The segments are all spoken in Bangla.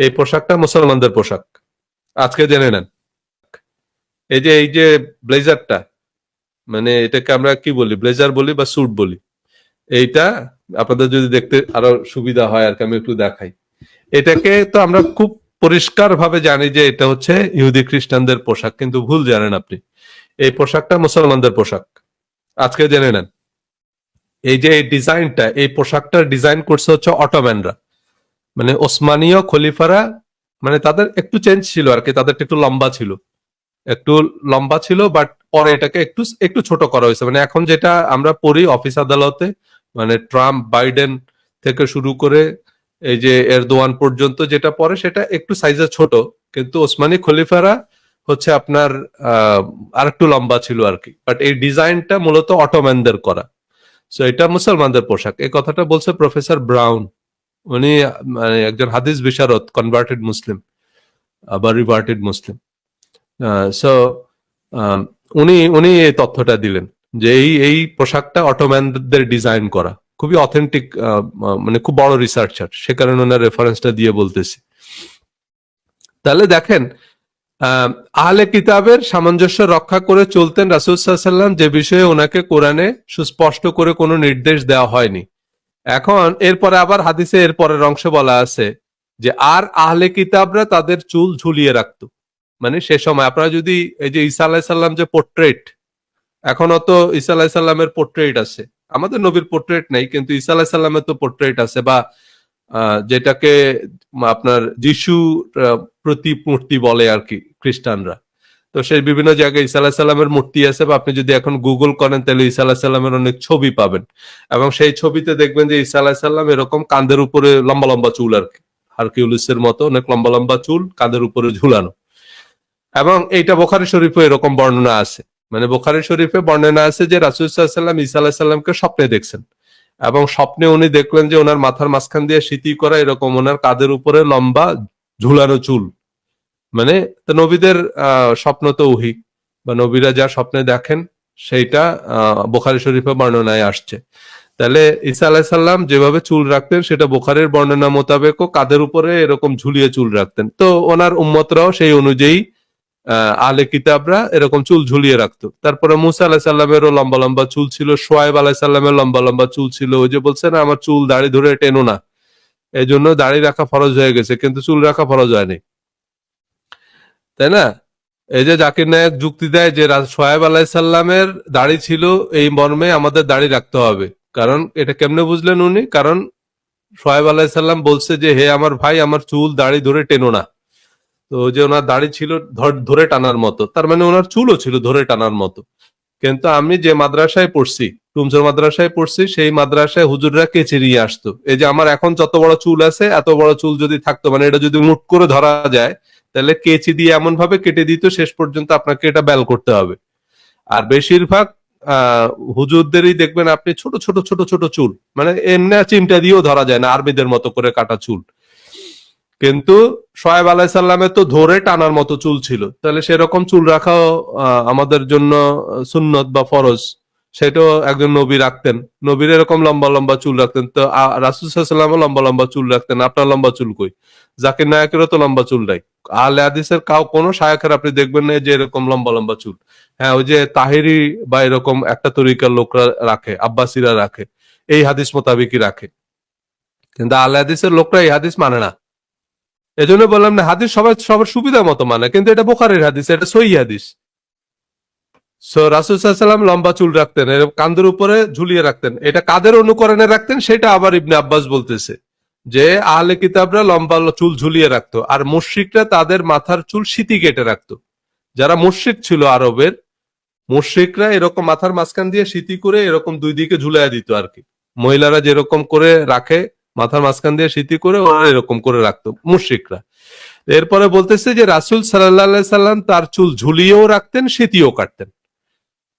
এই পোশাকটা মুসলমানদের পোশাক, আজকে জেনে নেন। এই যে ব্লেজারটা, মানে এটাকে আমরা কি বলি, ব্লেজার বলি বা স্যুট বলি। এইটা আপনাদের যদি দেখতে আরো সুবিধা হয় আর কি, আমি একটু দেখাই। এটাকে তো আমরা খুব পরিষ্কার ভাবে জানি যে এটা হচ্ছে ইহুদি খ্রিস্টানদের পোশাক, কিন্তু ভুল জানেন আপনি। এই পোশাকটা মুসলমানদের পোশাক, আজকে জেনে নেন। এই যে এই ডিজাইনটা, এই পোশাকটার ডিজাইন করছে হচ্ছে অটোম্যানরা, মানে ওসমানীয় খলিফারা। মানে তাদের একটু চেঞ্জ ছিল আর কি, তাদেরটা একটু লম্বা ছিল, বাট পরে এটাকে একটু একটু ছোট করা হয়েছে। মানে এখন যেটা আমরা পড়ি অফিস আদালতে, মানে ট্রাম্প বাইডেন থেকে শুরু করে এই যে এরদোয়ান পর্যন্ত যেটা পরে, সেটা একটু সাইজে ছোট, কিন্তু ওসমানী খলিফারা হচ্ছে আপনার আর একটু লম্বা ছিল আর কি। বাট এই ডিজাইনটা মূলত অটোম্যানদের করা। সো এটা মুসলমানদের পোশাক, এই কথাটা বলছে প্রফেসর ব্রাউন। উনি মানে একজন হাদিস বিশারদ, কনভার্টেড মুসলিম আবার রিভার্টেড মুসলিম। সো উনি উনি এই তথ্যটা দিলেন যে এই পোশাকটা অটোম্যানদের ডিজাইন করা, খুবই অথেন্টিক, মানে খুব বড় রিসার্চার, সে কারণে ওনার রেফারেন্সটা দিয়ে বলতেছি। তাহলে দেখেন, আহলে কিতাবের সামঞ্জস্য রক্ষা করে চলতেন রাসূল সাল্লাল্লাহু আলাইহি ওয়াসাল্লাম, যে বিষয়ে ওনাকে কোরআনে সুস্পষ্ট করে কোনো নির্দেশ দেওয়া হয়নি। এখন এরপরে আবার হাদিসে এর পরের অংশে বলা আছে যে আর আহলে কিতাবরা তাদের চুল ঝুলিয়ে রাখতো। মানে সে সময় আপনারা যদি এই যে ঈসা আলাইহিস সালাম যে পোর্ট্রেট, এখনো তো ঈসা আলাইহিস সালামের পোর্ট্রেট আছে, আমাদের নবীর পোর্ট্রেট নেই, কিন্তু ঈসা আলাইহিস সালামের তো পোর্ট্রেট আছে, বা যেটাকে আপনার যিশু প্রতিমূর্তি বলে আর কি খ্রিস্টানরা। তো সেই বিভিন্ন জায়গায় ঈসা আলাইহিস সালামের মূর্তি আছে, বা আপনি যদি এখন গুগল করেন তাহলে ঈসা আলাইহিস সালামের অনেক ছবি পাবেন, এবং সেই ছবিতে দেখবেন যে ঈসা আলাইহিস সালাম এরকম কাঁধের উপরে লম্বা লম্বা চুল আর কি, হারকিউলিসের মতো অনেক লম্বা লম্বা চুল কাঁধের উপরে ঝুলানো। এবং এইটা বুখারী শরীফে এরকম বর্ণনা আছে, মানে বুখারী শরীফে বর্ণনা আছে যে রাসূল সাল্লাল্লাহু আলাইহি ওয়াসাল্লাম ঈসা আলাইহিস সালামকে স্বপ্নে দেখছেন, এবং স্বপ্নে উনি দেখলেন যে ওনার মাথার মাঝখান দিয়ে সিঁথি করা এরকম ওনার কাঁধের উপরে লম্বা ঝুলানো চুল। মানে তো নবীদের স্বপ্ন তো ওহী, বা নবীরা যা স্বপ্নে দেখেন সেইটা বুখারী শরীফে বর্ণনায় আসছে। তাহলে ঈসা আলাইহিস সালাম যেভাবে চুল রাখতেন সেটা বুখারীর বর্ণনা মোতাবেকও কাঁধের উপরে এরকম ঝুলিয়ে চুল রাখতেন। তো ওনার উম্মতরাও সেই অনুযায়ী আহলে কিতাবরা এরকম চুল ঝুলিয়ে রাখতো। তারপরে মুসা আলাইহিস সালামেরও লম্বা লম্বা চুল ছিল, শুআয়ব আলাইহিস সালামের লম্বা লম্বা চুল ছিল। ওই যে বলছে না, আমার চুল দাড়ি ধরে টেনো না, এই জন্য দাড়ি রাখা ফরজ হয়ে গেছে, কিন্তু চুল রাখা ফরজ হয়নি, তাই না? এই যে জাকির নায়ক যুক্তি দেয় যে শুআয়ব আলাইহিস সালামের দাড়ি ছিল, এই মর্মে আমাদের দাড়ি রাখতে হবে। কারণ এটা কেমনে বুঝলেন উনি? কারণ শুআয়ব আলাইহিস সালাম বলছে যে হে আমার ভাই, আমার চুল দাড়ি ধরে টেনো না। তো যে ওনার দাড়ি ছিল ধরে টানার মতো, তার মানে ওনার চুলও ছিল ধরে টানার মতো। কিন্তু আমি যে মাদ্রাসায় পড়ছি, টুমচুর মাদ্রাসায় পড়ছি, সেই মাদ্রাসায় হুজুররা কেচি নিয়ে আসতো। এই যে আমার এখন যত বড় চুল আছে, এত বড় চুল যদি থাকতো, মানে এটা যদি মুট করে ধরা যায়, তাহলে কেচি দিয়ে এমন ভাবে কেটে দিত, শেষ পর্যন্ত আপনাকে এটা ব্যাল করতে হবে। আর বেশিরভাগ আহ হুজুরদেরই দেখবেন আপনি ছোট ছোট ছোট ছোট চুল, মানে এমনি চিমটা দিয়েও ধরা যায় না, আরবিদের মতো করে কাটা চুল। কিন্তু শুআয়ব আলাইহিস সালামের তো ধরে টানার মতো চুল ছিল, তাহলে সেরকম চুল রাখাও আমাদের জন্য সুন্নত বা ফরজ। সেটাও একজন নবী রাখতেন, নবীর এরকম লম্বা লম্বা চুল রাখতেন। তো রাসূল সাল্লাল্লাহু আলাইহি ওয়াসাল্লামও লম্বা লম্বা চুল রাখতেন। আপনার লম্বা চুল কই? জাকির নায়কেরও তো লম্বা চুল নাই। আহলে হাদিসের কোনো শায়খের আপনি দেখবেন না যে এরকম লম্বা লম্বা চুল। হ্যাঁ, ওই যে তাহেরি বা এরকম একটা তরিকার লোকরা রাখে, আব্বাসীরা রাখে, এই হাদিস মোতাবেকই রাখে, কিন্তু আহলে হাদিসের লোকরা এই হাদিস মানে না। এজন্য বললাম না, হাদিস সবার সুবিধা মতো মানে, কিন্তু এটা বুখারীর হাদিস, এটা সহিহ হাদিস। সো রাসূল সাল্লাল্লাহু আলাইহি ওয়াসাল্লাম লম্বা চুল রাখতেন, এরকম কাঁধের উপরে ঝুলিয়ে রাখতেন। এটা কাদের অনুকরণে রাখতেন সেটা আবার ইবনে আব্বাস বলতেছে যে আহলে কিতাবরা লম্বা চুল ঝুলিয়ে রাখতো, আর মুশরিকরা তাদের মাথার চুল সিঁথি কেটে রাখতো। যারা মুশরিক ছিল আরবের, মুশরিকরা এরকম মাথার মাঝখান দিয়ে সিঁথি করে এরকম দুই দিকে ঝুলাইয়া দিত আর কি। মহিলারা যেরকম করে রাখে মাথার মাঝখান দিয়ে সিঁথি করে, ওরা এরকম করে রাখতো মুশরিকরা। এরপরে বলতেছে যে রাসূল সাল্লাল্লাহু আলাইহি সাল্লাম তার চুল ঝুলিয়েও রাখতেন, সিঁথিও কাটতেন।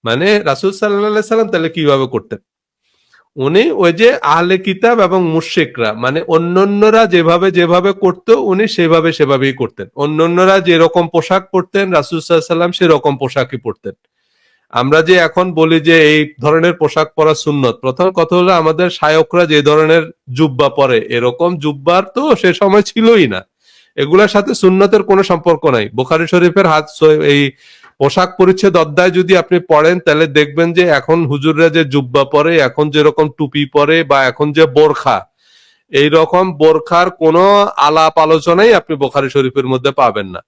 মানে রাসূল সাল্লাল্লাহু আলাইহি সাল্লাম তাহলে কিভাবে করতেন? উনি ওই যে আহলে কিতাব এবং মুশরিকরা, মানে অন্যান্যরা যেভাবে যেভাবে করতো উনি সেভাবেই করতেন। অন্যান্যরা যেরকম পোশাক পরতেন রাসূল সাল্লাল্লাহু আলাইহি সাল্লাম সেরকম পোশাকই পরতেন। আমরা যে এখন বলি যে এই ধরনের পোশাক পরা সুন্নত, প্রথম কথা হলো আমাদের শায়করা যে ধরনের জুব্বা পরে, এরকম জুব্বার তো সে সময় ছিলই না। এগুলোর সাথে সুন্নতের কোনো সম্পর্ক নাই। বুখারী শরীফের এই পোশাক পরিচ্ছেদ অধ্যায় যদি আপনি পড়েন তাহলে দেখবেন যে এখন হুজুররা যে জুব্বা পরে, এখন যেরকম টুপি পরে, বা এখন যে বোরখা, এই রকম বোরখার কোনো আলাপ আলোচনাই আপনি বুখারী শরীফের মধ্যে পাবেন না।